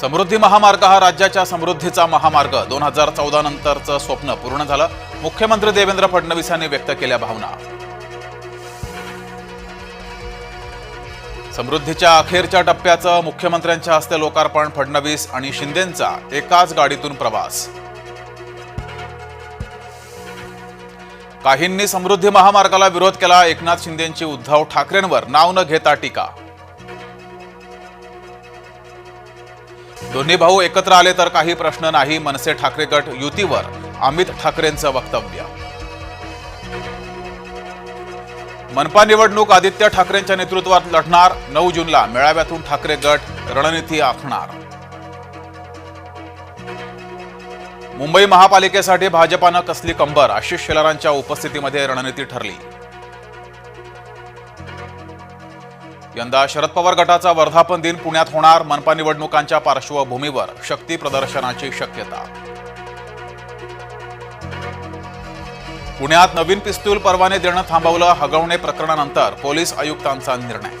समृद्धी महामार्ग हा राज्याच्या समृद्धीचा महामार्ग 2014 नंतरचं स्वप्न पूर्ण झालं. मुख्यमंत्री देवेंद्र फडणवीस यांनी व्यक्त केल्या भावना. समृद्धीच्या अखेरच्या टप्प्याचं मुख्यमंत्र्यांच्या हस्ते लोकार्पण. फडणवीस आणि शिंदेंचा एकाच गाडीतून प्रवास. काहींनी समृद्धी महामार्गाला विरोध केला. एकनाथ शिंदेंची उद्धव ठाकरेंवर नाव न घेता टीका. दोन्ही भाऊ एकत्र आले तर काही प्रश्न नाही. मनसे ठाकरे गट युतीवर अमित ठाकरेंचं वक्तव्य. मनपा निवडणूक आदित्य ठाकरेंच्या नेतृत्वात लढणार. 9 जूनला मेळाव्यातून ठाकरे गट रणनीती आखणार. मुंबई महापालिकेसाठी भाजपानं कसली कंबर. आशिष शेलारांच्या उपस्थितीमध्ये रणनीती ठरली. यंदा शरद पवार गटाचा वर्धापन दिन पुण्यात होणार. मनपा निवडणुकांच्या पार्श्वभूमीवर शक्ती प्रदर्शनाची शक्यता. पुण्यात नवीन पिस्तूल परवाने देणं थांबवलं. हगवणे प्रकरणानंतर पोलीस आयुक्तांचा निर्णय.